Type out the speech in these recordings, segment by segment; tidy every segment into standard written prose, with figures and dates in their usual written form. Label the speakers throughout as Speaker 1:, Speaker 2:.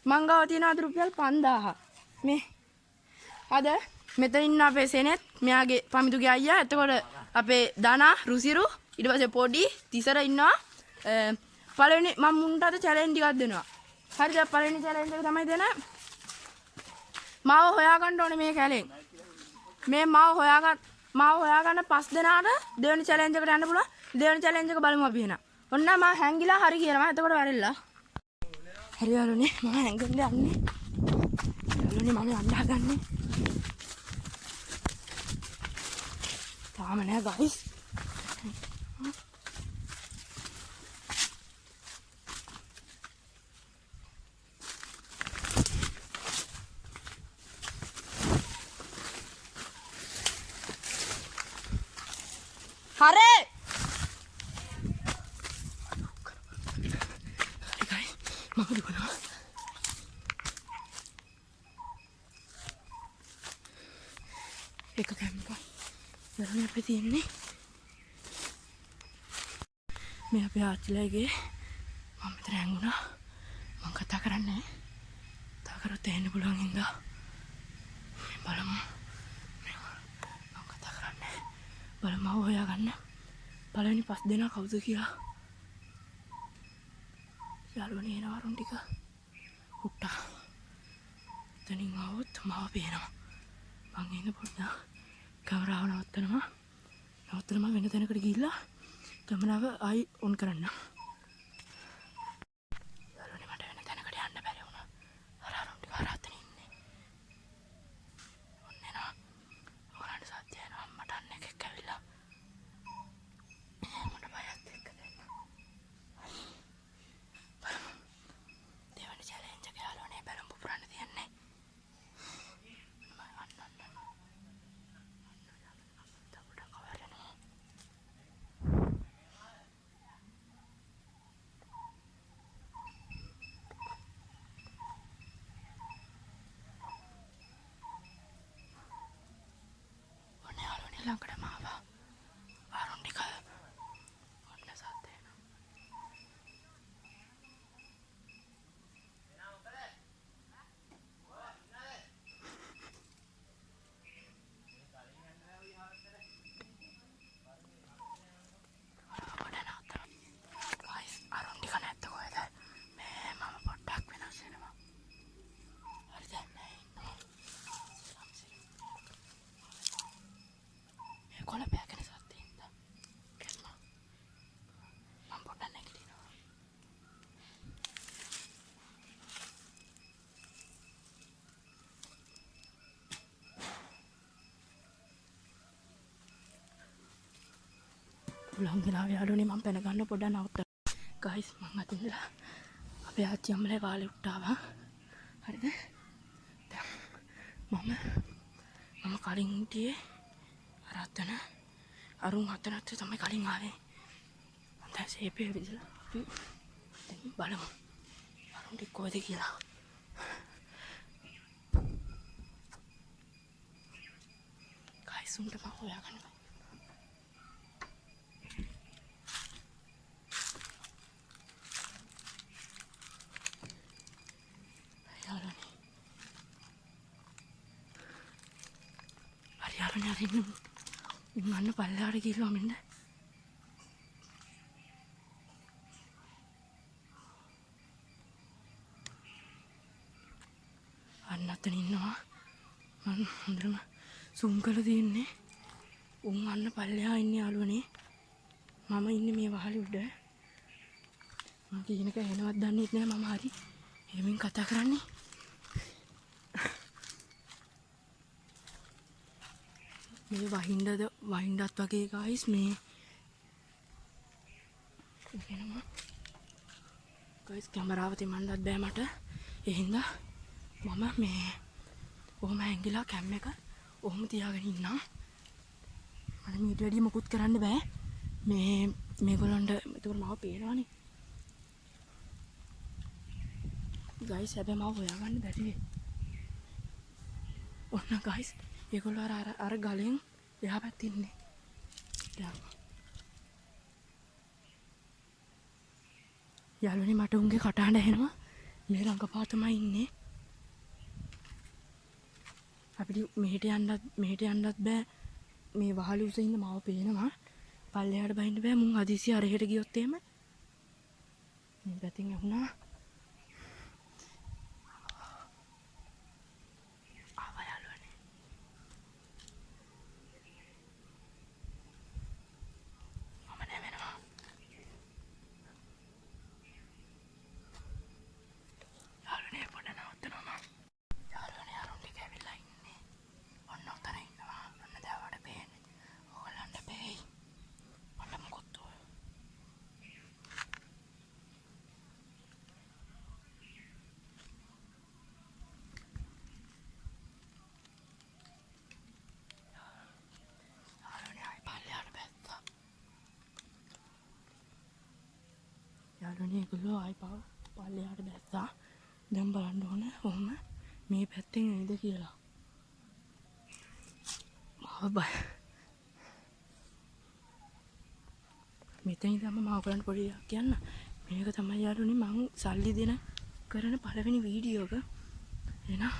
Speaker 1: මං ගාව තියෙන අද රුපියල් 5000. මේ අද මෙතන ඉන්න අපේ සෙනෙත් මෙයාගේ පමිතුගේ අයියා එතකොට අපේ දනා රුසිරු ඊට පස්සේ පොඩි තිසර ඉන්නවා පළවෙනි මම මුන්ට අද චැලෙන්ජ් එකක් දෙනවා හරිද පළවෙනි චැලෙන්ජ් එක තමයි දෙන මාව හොයාගන්න ඕනේ මේ කැලෙන් මේ මාව හොයාගන්න 5 දෙනාට දෙවෙනි චැලෙන්ජ් එකට යන්න පුළුවන් දෙවෙනි චැලෙන්ජ් එක බලමු අපි එහෙනම් ඔන්න මම හැංගිලා හරි කියනවා එතකොට වැරෙල්ලා හරි යාළුවනේ මම හැංගෙන්න යන්නේ යාළුවනේ මම යන්න හදන්නේ තාම නෑ ගයිස් හරි ගයිස් මම දුකනවා එක කැම්පා දරුණු අපේ තියෙන්නේ මේ අපේ ආච්චිලාගේ මම මෙතන හැංගුණා මම කතා කරන්නේ කතා කරොත් එන්න පුළුවන් හින්දා මේ බලමු මම කතා කරන්නේ බලමු හොයාගන්න පළවෙනි 5 දෙනා කවුද කියලා යාළුවනේ එනවා අරුන් ටික හුට්ටා එතනින් ආවොත් මාව පේනවා මං ඉන්න පොඩ්ඩක් කැමරාව නවත්තනවා වෙන තැනකට ගිහිල්ලා කැමරාව ආයි ඔන් කරන්න යාළුවනේ මට වෙන තැනකට යන්න බැරි වුණා අර අරුන් ටික හරහතන ඉන්නේ ඔන්න එනවා ඔයාලට සත්‍ය එනවා මට අන්න එකෙක් ඇවිල්ලා මට බයත් එක්ක දෙන්න දෙවන චැලෙන්ජ් එක යාළුවනේ බැලුම් පුපුරන්න තියන්නේ ළඟටම ආවා අරුන් ටික ඔන්න සද්ද එනවා ගයිස් අරුන් ටික නැත්ත කොහෙද මේ මම පොඩ්ඩක් වෙනස් වෙනවා හරිද නෑ ඉන්නවා කොළ පැකෙන සත්තින්ද කෙල්ම මම පොඩ්ඩක් නැගිටිනවා උලන් ගෙනාව යාළුවනේ මම පැන ගන්න පොඩ්ඩක් නවත්තන්න ගයිස් මම අතින්දලා අපේ ආච්චි අම්මලා කාලේ උට්ටාවා හරිද දැන් මම කලින් හිටියේ අරත්තන අරුන් හතනත් තමයි කලින් ආවේ දැන් සේපේ විදලා අපි දැන් බලමු අරුන් ටික කොහෙද කියලා ගයිස් උන්ට මම හොයාගන්න යාළුවනේ හරි උන්වන්න පල්ලෙහාට ගිහිල්ලා මෙන්න අන්න අතන ඉන්නවා මම හොඳටම සූම් කරලා තියෙන්නේ උන් අන්න පල්ලෙහා ඉන්නේ යාළුවනේ මම ඉන්නේ මේ වහලේ උඩ මම කියනක එනවත් දන්නේ නැහැ මම හරි එහෙමින් කතා කරන්නේ මේ වහින්ඩත් වගේ ගයිස් මේ එනවා ගයිස් කැමරාව තියන්නත් බෑ මට ඒ හින්දා මම මේ ඔහොම ඇංගිලා කැම් එක ඔහොම තියාගෙන ඉන්නම් මට මීට වැඩිය මොකුත් කරන්න බෑ මේගොල්ලන්ට එතකොට මාව පේනවනේ ගයිස් හැබැයි මාව හොයාගන්න බැරි වෙයි ඔන්න ගයිස් ඒගොල්ලෝ අර ගලෙන් එහා පැත්තේ ඉන්නේ යාළුවනේ මට උන්ගේ කටහඬ ඇහෙනවා මේ රංගපාතමයි ඉන්නේ. අපිට මෙහෙට යන්නත් බෑ. මේ වහලේ උස ඉන්න මාව පේනවා. පල්ලෙහාට බහින්න බෑ. මුන් හදිසිය අරහෙට ගියොත් එහෙම මේ පැතින් ඇහුණා. යාළුවනේ ඒගොල්ලෝ ආයි පල්ලෙහාට බැස්සා. දැන් බලන්න ඕන ඔහොම මේ පැත්තෙන් එයිද කියලා. මාව බය. මෙතන ඉඳන්ම මාව කරන්න පොඩි දෙයක් කියන්න. මේක තමයි යාළුවනේ මං සල්ලි දෙන කරන පළවෙනි වීඩියෝ එක. එහෙනම්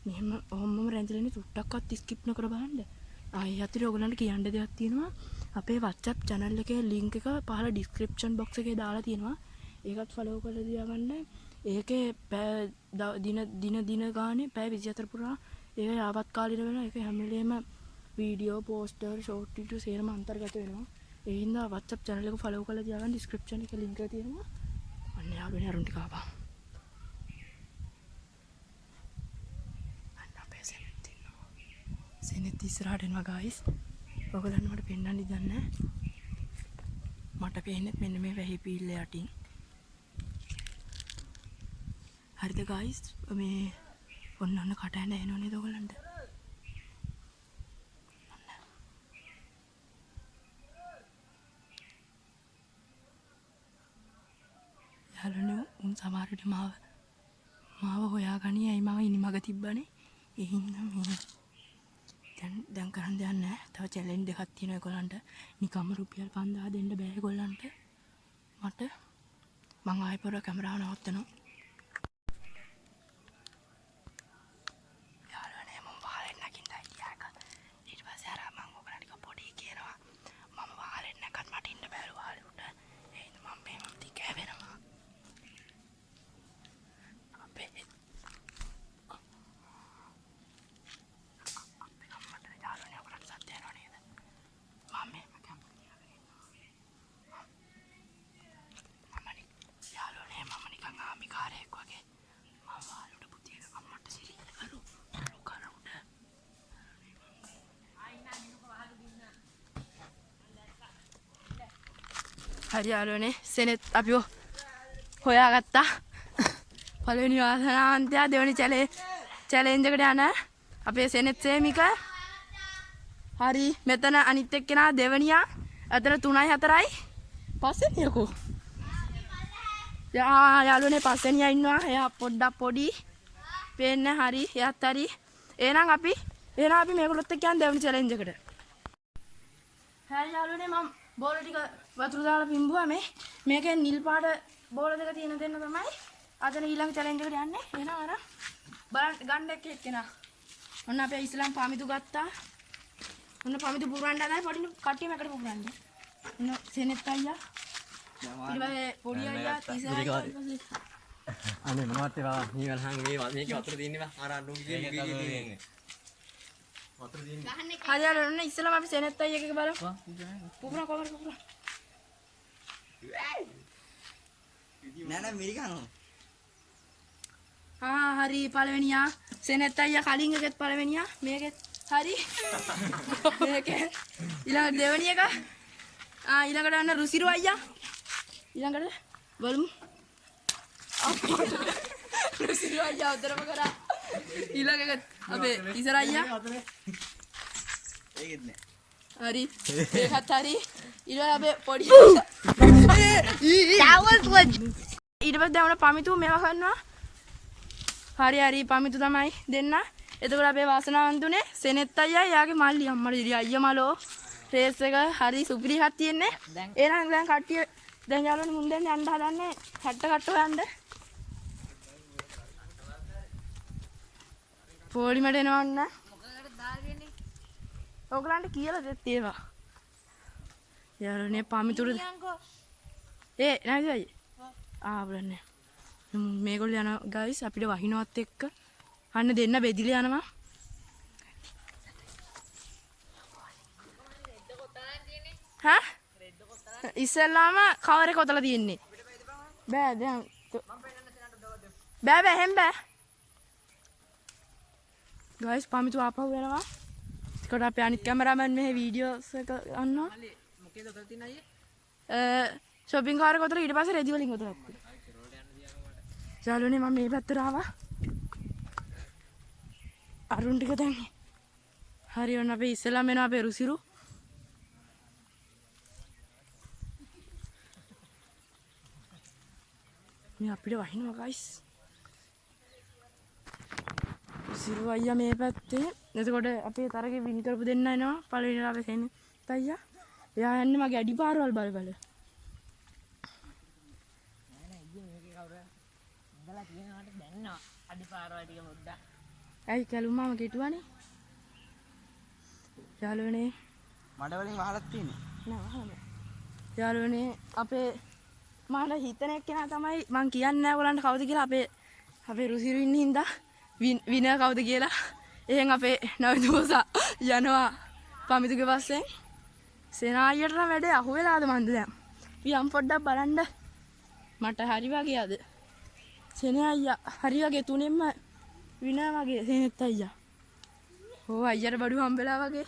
Speaker 1: මෙහෙම ඔහොමම රැඳිලා චුට්ටක්වත් ස්කිප් නොකර බලන්න. ආයෙ අතට ඔයගොල්ලන්ට කියන්න දෙයක් තියෙනවා. අපේ WhatsApp channel එකේ link එක පහළ description box එකේ දාලා තියෙනවා. ඒකත් follow කරලා තියාගන්න. ඒකේ දින ගානේ පැය 24 පුරා ඒක යාවත් කාලින වෙනවා. ඒක හැම වෙලේම වීඩියෝ, පෝස්ටර්, ෂෝට් වීඩියෝ සේරම අන්තර්ගත වෙනවා. ඒ හින්දා WhatsApp channel එක follow කරලා තියාගන්න. description එකේ link එක තියෙනවා. අන්න යාළුවනේ අරුන් ටික ආවා. අන්න අපේ සෙනෙත් ඉස්සරහට එනවා guys. ඔයගොල්ලන් මට පෙන්නන්න ඉදන්නේ. මට පේන්නේ මෙන්න මේ වැහි පීල්ල යටින්. හරිද guys? මේ ඔන්න කට ඇඳ එනෝ නේද ඔයගොල්ලන්ට? යාළුවනේ උන් සමහර විට මාව හොයාගනි. ඇයි මම ඉනිමග තිබ්බනේ. ඒ හින්දා මේ දැන් කරන්න දෙයක් නැහැ. තව චැලෙන්ජ් දෙකක් තියෙනවා ඒගොල්ලන්ට. නිකම්ම රුපියල් 5000 දෙන්න බෑ ඒගොල්ලන්ට. මට මං ආයෙ පොර කැමරාව නවත්තනවා. යාළුවනේ මම වහලෙන් නැගින්න හිටියා එක. ඊට පස්සේ අර මං ඔයගොල්ලන්ට පොඩි කියනවා. මම වහලෙන් නැගත් මට ඉන්න බැලු වහලේ උඩ. ඒ හින්දා මම මේ මන්ති කැවෙනවා. අපේ හරි යාළුවනේ සෙනෙත් අපිව හොයාගත්තා. පළවෙනි වාසනාවන්තයා දෙවෙනි චැලෙන්ජ් එකට යන අපේ සෙනෙත් සේමික. හරි මෙතන අනිත් එක්කෙනා දෙවෙනියා. අතන 3යි 4යි පස්සෙනියකෝ. යාළුවනේ පස්සෙනියා ඉන්නවා. එයා පොඩ්ඩක් පොඩි. පේන්නේ හරි. එයාත් හරි. එහෙනම් අපි මේගොල්ලොත් එක්ක යන දෙවෙනි චැලෙන්ජ් එකට. හරි යාළුවනේ මම බෝල ටික වතුර දාලා පිඹුවා මේකෙන් නිල් පාට බෝල දෙක තියෙන දෙන්න තමයි අදන ඊළඟ චැලෙන්ජ් එකට යන්නේ. එහෙනම් අර බලන්න ගන්න එක්කෙනා. ඔන්න අපි ඉස්ලාම් පාමිතු ගත්තා. ඔන්න පාමිතු පුරවන්න හදයි පොඩි කට්ටියම එකට පුරවන්න. ඔන්න සෙනෙත් අයියා. ඊට පස්සේ පොඩි අයියා තිසරා.
Speaker 2: අනේ මොනවද ඒවා මේ වලහන් මේකේ වතුර තියෙන්නේ බා අර අඬු කියන්නේ වතුර තියෙන්නේ.
Speaker 1: හරි හරි ඔන්න ඉස්ලාම් අපි සෙනෙත් අයියා එක බලමු. පුරා කොහමද පුරා.
Speaker 2: නෑ මිරිකනෝ.
Speaker 1: හරි පළවෙනියා සෙනෙත් අයියා කලින් එකෙත් පළවෙනියා මේකෙත් හරි. මේකේ ඊළඟ දෙවෙනි එක ඊළඟට යන රුසිරු අයියා. ඊළඟට බලමු. රුසිරු අයියා උදරම කරා. ඊළඟ එක අපේ ඉසර අයියා.
Speaker 2: ඒකෙත් නෑ.
Speaker 1: හරි ඒකත් හරි. ඊළඟ අපේ පොඩි ඊට පස්සේ දැන් පමිතු මේවා කරනවා. හරි පමිතු තමයි දෙන්න. එතකොට අපේ වාසනාවන්තුනේ සෙනෙත් අයියා යාගේ මල්ලි අම්මට ඉරි අයියා මලෝ රේස් එක හරි සුපිරි එකක් තියෙන්නේ. එහෙනම් දැන් කට්ටිය දැන් යාළුවනේ මුන් දැන් යන්න හදන්නේ 60 කට්ට හොයන්න. පොලිමට එනවන්න ඔගලන්ට කියලා දෙත් ඒවා යාළුවනේ පාමිතුරු ඒ නැගයි ආවලන්නේ මේගොල්ලෝ යන ගයිස් අපිට වහිනවත් එක්ක අන්න දෙන්න බෙදිලා යනවා හා ඉස්සෙල්ලාම කවරේ කොතලා තියෙන්නේ බෑ දැන් බෑ එහෙම බෑ ගයිස් පාමිතු ආපහු යනවා කොට අපේ අනිත් කැමරාමෑන් මෙහි වීඩියෝස් එක ගන්නවා
Speaker 2: මොකේද උතල තියෙන අයියේ
Speaker 1: shopping කාර් එක උතල ඊට පස්සේ රෙදි වලින් උතලක් යාළුවනේ මම මේ පැත්තට ආවා අරුන් ටික දැන් හරි ඔන්න අපේ ඉස්සෙල්ලාම එනවා අපේ රුසිරු මේ අපිට වහිනවා ගයිස් රුසිරු අයියා මේ පැත්තේ එතකොට අපේ තරගේ වින් කරපු දෙන්න එනවා පළවෙනි ලාභේ සෙන්නේ අයියා එයා යන්නේ මගේ අඩි පාරවල් බල බල ඇයි කැලුම් මාම කෙටුවානේ යාළුවනේ
Speaker 2: මඩ වලින් වහලක් තියෙන්නේ
Speaker 1: නෑ වහලා යාළුවනේ අපේ මට හිතන එක්කෙනා තමයි මං කියන්නේ නෑ ඔයගලන්ට කවුද කියලා අපේ රුසිරු ඉන්න හින්දා වින කවුද කියලා එහෙන් අපේ නවදෝසා යනවා පමිතුගේ පස්සෙන් සේනායියට නම් වැඩේ අහුවෙලාද මන්ද දැන් වියම් පොඩ්ඩක් බලන්න මට හරි වගේ අද සේනේ අයියා හරි වගේ තුනෙන්ම විනා වගේ සේනෙත් අයියා ඕ අයියට බඩු හම්බෙලා වගේ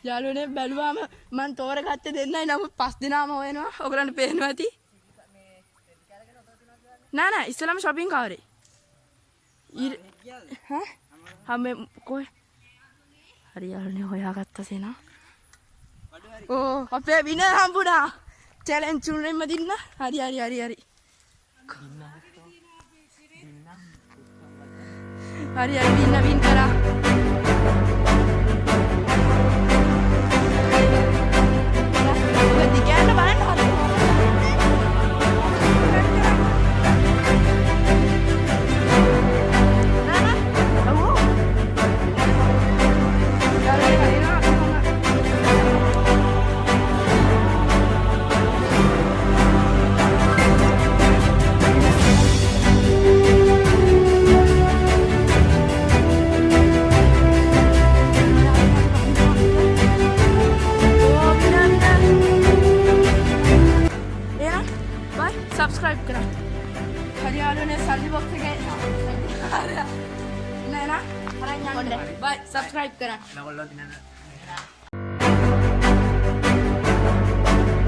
Speaker 1: යාළුවනේ බැලුවාම මං තෝරගත්තේ දෙන්නයි නමුත් පස් දෙනාම හොයනවා ඔයගලන්ට පේනවා ඇති නෑ ඉස්සෙල්ලාම shopping කාරේ හා හැම කොයි හරි යාළුවනේ හොයාගත්ත සේනා ඕ අපේ වින හම්බුණා චැලෙන්ජ් උනෙම දින්න හරි වින් කරා subscribe करा हरियाणा ने सर्दी बॉक्स के नहीं ना बाय सब्सक्राइब करा